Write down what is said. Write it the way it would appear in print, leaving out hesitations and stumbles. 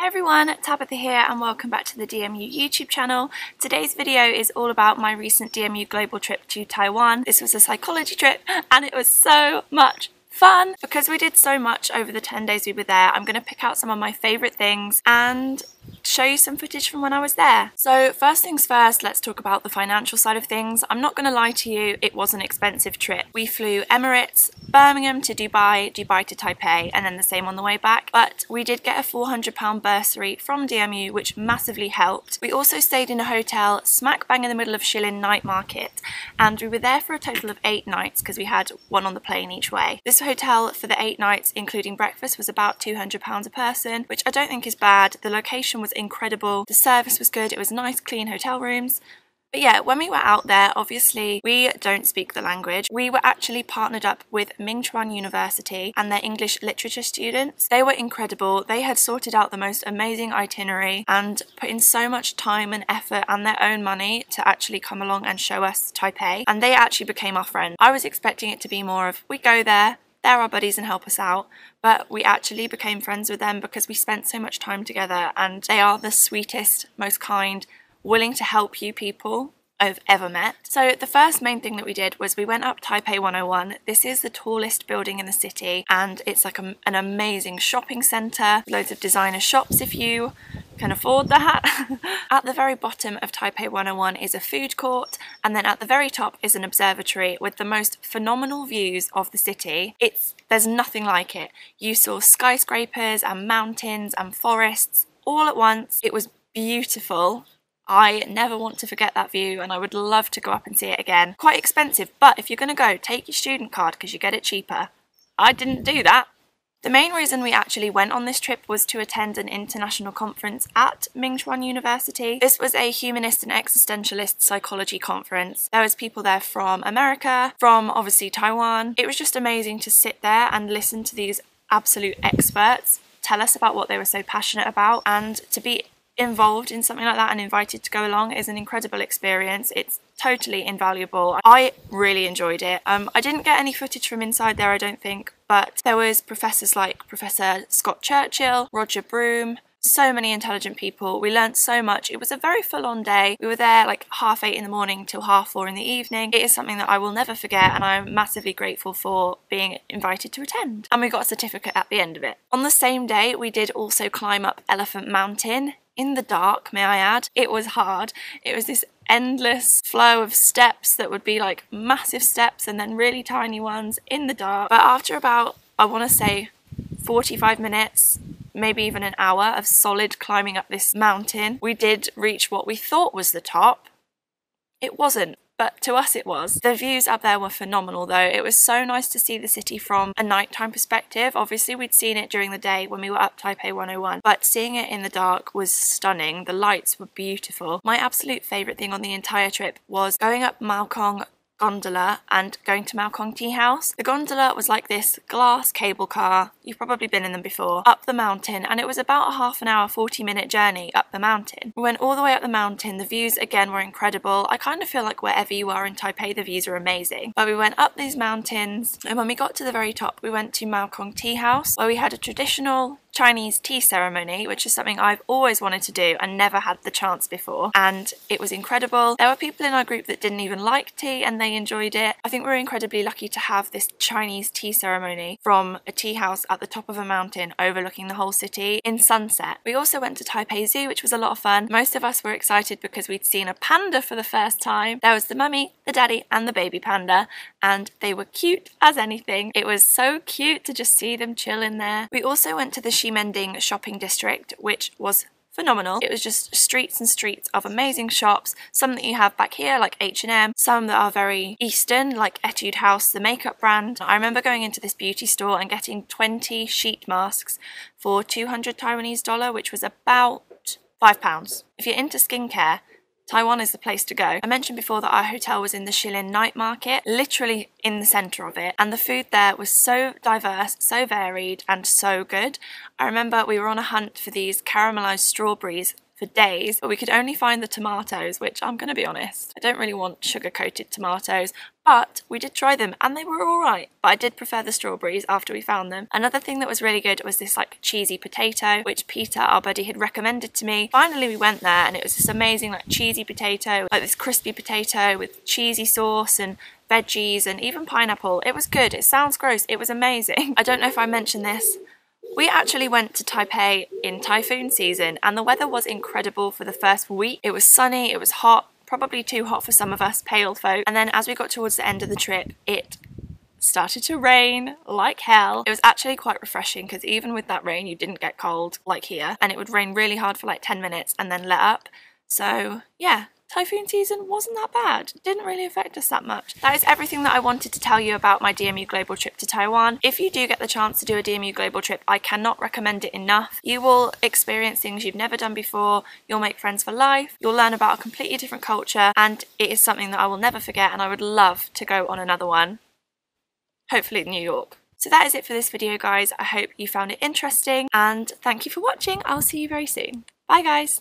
everyone, Tabitha here and welcome back to the DMU YouTube channel. Today's video is all about my recent DMU global trip to Taiwan. This was a psychology trip and it was so much fun. Because we did so much over the 10 days we were there, I'm going to pick out some of my favourite things and show you some footage from when I was there. So first things first, let's talk about the financial side of things. I'm not going to lie to you, it was an expensive trip. We flew Emirates, Birmingham to Dubai, Dubai to Taipei, and then the same on the way back. But we did get a £400 bursary from DMU, which massively helped. We also stayed in a hotel smack bang in the middle of Shillin night market, and we were there for a total of 8 nights because we had one on the plane each way. This hotel for the 8 nights, including breakfast, was about £200 a person, which I don't think is bad. The location was incredible, the service was good, it was nice clean hotel rooms. But yeah, when we were out there, obviously we don't speak the language. We were actually partnered up with Montfort University and their English literature students. They were incredible. They had sorted out the most amazing itinerary and put in so much time and effort and their own money to actually come along and show us Taipei, and they actually became our friends. I was expecting it to be more of, we go there, they're our buddies and help us out, but we actually became friends with them because we spent so much time together, and they are the sweetest, most kind, willing to help you people I've ever met. So the first main thing that we did was we went up Taipei 101. This is the tallest building in the city and it's like an amazing shopping centre, loads of designer shops if you can afford that. At the very bottom of Taipei 101 is a food court, and then at the very top is an observatory with the most phenomenal views of the city. There's nothing like it. You saw skyscrapers and mountains and forests all at once. It was beautiful. I never want to forget that view and I would love to go up and see it again. Quite expensive, but if you're going to go, take your student card because you get it cheaper. I didn't do that. The main reason we actually went on this trip was to attend an international conference at Montfort University. This was a humanist and existentialist psychology conference. There was people there from America, from obviously Taiwan. It was just amazing to sit there and listen to these absolute experts tell us about what they were so passionate about, and to be involved in something like that and invited to go along is an incredible experience. It's totally invaluable. I really enjoyed it. I didn't get any footage from inside there, I don't think, but there was professors like Professor Scott Churchill, Roger Broom, so many intelligent people. We learnt so much. It was a very full-on day. We were there like 8:30 in the morning till 4:30 in the evening. It is something that I will never forget and I'm massively grateful for being invited to attend. And we got a certificate at the end of it. On the same day, we did also climb up Elephant Mountain. In the dark, may I add. It was hard. It was this endless flow of steps that would be like massive steps and then really tiny ones in the dark. But after about, I want to say 45 minutes, maybe even an hour of solid climbing up this mountain, we did reach what we thought was the top. It wasn't, but to us it was. The views up there were phenomenal though. It was so nice to see the city from a nighttime perspective. Obviously we'd seen it during the day when we were up Taipei 101, but seeing it in the dark was stunning. The lights were beautiful. My absolute favourite thing on the entire trip was going up Maokong gondola and going to Maokong Tea House. The gondola was like this glass cable car, you've probably been in them before, up the mountain, and it was about a half an hour, 40-minute journey up the mountain. We went all the way up the mountain. The views again were incredible. I kind of feel like wherever you are in Taipei the views are amazing, but we went up these mountains and when we got to the very top we went to Maokong Tea House where we had a traditional Chinese tea ceremony, which is something I've always wanted to do and never had the chance before, and it was incredible. There were people in our group that didn't even like tea and they enjoyed it. I think we're incredibly lucky to have this Chinese tea ceremony from a tea house at the top of a mountain overlooking the whole city in sunset. We also went to Taipei Zoo, which was a lot of fun. Most of us were excited because we'd seen a panda for the first time. There was the mummy, the daddy and the baby panda, and they were cute as anything. It was so cute to just see them chill in there. We also went to the Ximending shopping district, which was phenomenal. It was just streets and streets of amazing shops, some that you have back here like H&M, some that are very Eastern like Etude House, the makeup brand. I remember going into this beauty store and getting 20 sheet masks for 200 Taiwanese dollar, which was about £5. If you're into skincare, Taiwan is the place to go. I mentioned before that our hotel was in the Shillin night market, literally in the centre of it, and the food there was so diverse, so varied and so good. I remember we were on a hunt for these caramelised strawberries for days, but we could only find the tomatoes, which I'm gonna be honest, I don't really want sugar-coated tomatoes, but we did try them and they were alright. But I did prefer the strawberries after we found them. Another thing that was really good was this like cheesy potato, which Peter, our buddy, had recommended to me. Finally we went there and it was this amazing like cheesy potato, like this crispy potato with cheesy sauce and veggies and even pineapple. It was good. It sounds gross. It was amazing. I don't know if I mentioned this. We actually went to Taipei in typhoon season and the weather was incredible for the first week. It was sunny, it was hot, probably too hot for some of us pale folk. And then as we got towards the end of the trip, it started to rain like hell. It was actually quite refreshing because even with that rain, you didn't get cold like here. And it would rain really hard for like 10 minutes and then let up. So yeah. Typhoon season wasn't that bad. It didn't really affect us that much. That is everything that I wanted to tell you about my DMU Global trip to Taiwan. If you do get the chance to do a DMU Global trip, I cannot recommend it enough. You will experience things you've never done before, you'll make friends for life, you'll learn about a completely different culture, and it is something that I will never forget and I would love to go on another one. Hopefully in New York. So that is it for this video, guys. I hope you found it interesting and thank you for watching. I'll see you very soon. Bye guys!